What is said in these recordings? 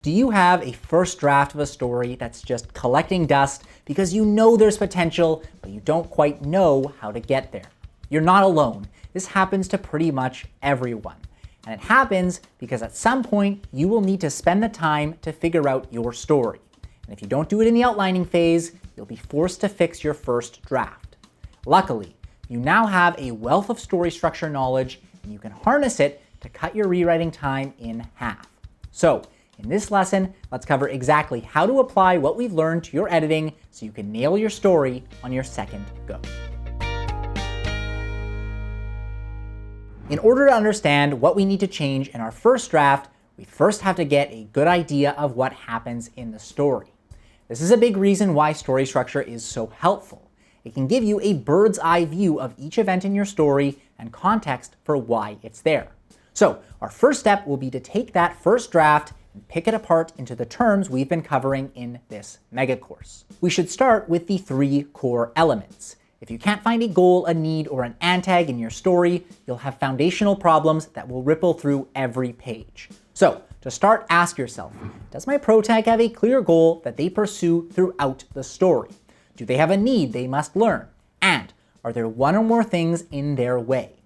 Do you have a first draft of a story that's just collecting dust because you know there's potential, but you don't quite know how to get there? You're not alone. This happens to pretty much everyone. And it happens because at some point you will need to spend the time to figure out your story. And if you don't do it in the outlining phase, you'll be forced to fix your first draft. Luckily, you now have a wealth of story structure knowledge, and you can harness it to cut your rewriting time in half. So, in this lesson, let's cover exactly how to apply what we've learned to your editing so you can nail your story on your second go. In order to understand what we need to change in our first draft, we first have to get a good idea of what happens in the story. This is a big reason why story structure is so helpful. It can give you a bird's eye view of each event in your story and context for why it's there. So, our first step will be to take that first draft and pick it apart into the terms we've been covering in this mega course. We should start with the three core elements. If you can't find a goal, a need, or an antag in your story, you'll have foundational problems that will ripple through every page. So, to start, ask yourself, does my protag have a clear goal that they pursue throughout the story? Do they have a need they must learn? And are there one or more things in their way?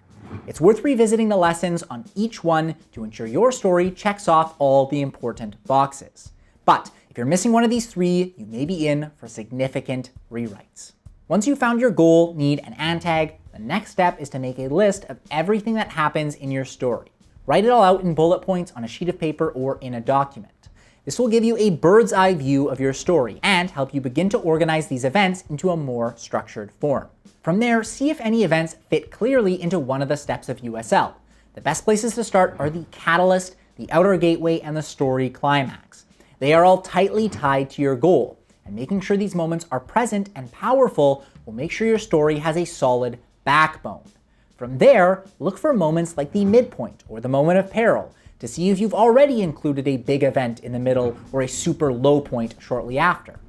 It's worth revisiting the lessons on each one to ensure your story checks off all the important boxes. But if you're missing one of these three, you may be in for significant rewrites. Once you've found your goal, need, and antag, the next step is to make a list of everything that happens in your story. Write it all out in bullet points on a sheet of paper or in a document. This will give you a bird's eye view of your story and help you begin to organize these events into a more structured form. From there, see if any events fit clearly into one of the steps of USL. The best places to start are the catalyst, the outer gateway, and the story climax. They are all tightly tied to your goal, and making sure these moments are present and powerful will make sure your story has a solid backbone. From there, look for moments like the midpoint or the moment of peril to see if you've already included a big event in the middle or a super low point shortly after.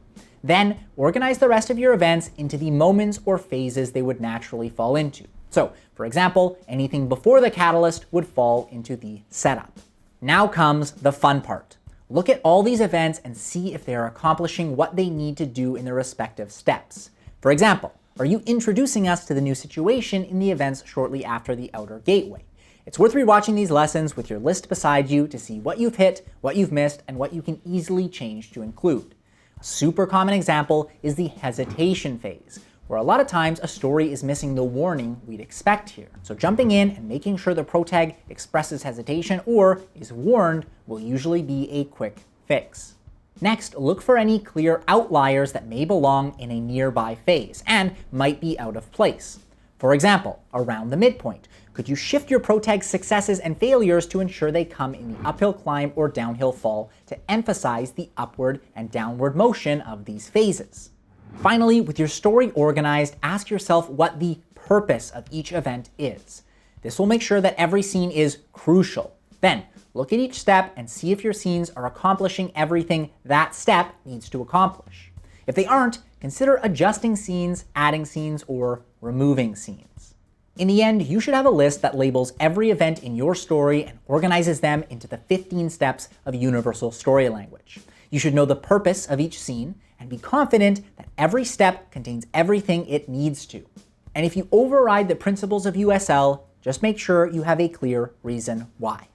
Then, organize the rest of your events into the moments or phases they would naturally fall into. So, for example, anything before the catalyst would fall into the setup. Now comes the fun part. Look at all these events and see if they are accomplishing what they need to do in their respective steps. For example, are you introducing us to the new situation in the events shortly after the outer gateway? It's worth rewatching these lessons with your list beside you to see what you've hit, what you've missed, and what you can easily change to include. A super common example is the hesitation phase, where a lot of times a story is missing the warning we'd expect here. So jumping in and making sure the protag expresses hesitation or is warned will usually be a quick fix. Next, look for any clear outliers that may belong in a nearby phase and might be out of place. For example, around the midpoint, could you shift your protag's successes and failures to ensure they come in the uphill climb or downhill fall to emphasize the upward and downward motion of these phases? Finally, with your story organized, ask yourself what the purpose of each event is. This will make sure that every scene is crucial. Then, look at each step and see if your scenes are accomplishing everything that step needs to accomplish. If they aren't, consider adjusting scenes, adding scenes, or removing scenes. In the end, you should have a list that labels every event in your story and organizes them into the 15 steps of universal story language. You should know the purpose of each scene and be confident that every step contains everything it needs to. And if you override the principles of USL, just make sure you have a clear reason why.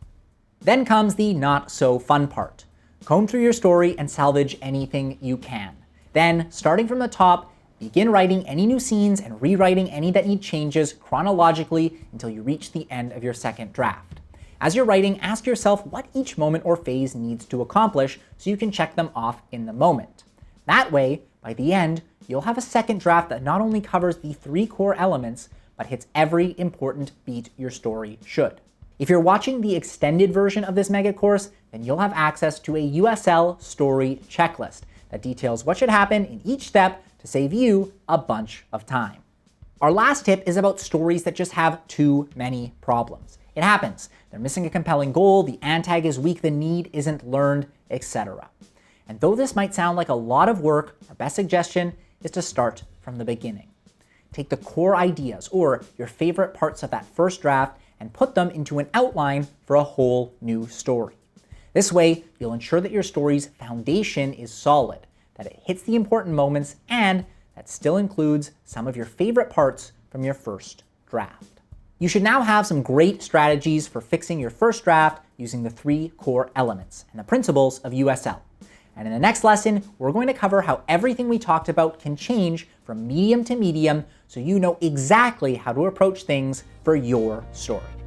Then comes the not so fun part. Comb through your story and salvage anything you can. Then, starting from the top, begin writing any new scenes and rewriting any that need changes chronologically until you reach the end of your second draft. As you're writing, ask yourself what each moment or phase needs to accomplish so you can check them off in the moment. That way, by the end, you'll have a second draft that not only covers the three core elements, but hits every important beat your story should. If you're watching the extended version of this mega course, then you'll have access to a USL story checklist that details what should happen in each step to save you a bunch of time. Our last tip is about stories that just have too many problems. It happens. They're missing a compelling goal, the antag is weak, the need isn't learned, etc. And though this might sound like a lot of work, our best suggestion is to start from the beginning. Take the core ideas or your favorite parts of that first draft and put them into an outline for a whole new story. This way, you'll ensure that your story's foundation is solid, that it hits the important moments, and that still includes some of your favorite parts from your first draft. You should now have some great strategies for fixing your first draft using the 3 core elements and the principles of USL. And in the next lesson, we're going to cover how everything we talked about can change from medium to medium so you know exactly how to approach things for your story.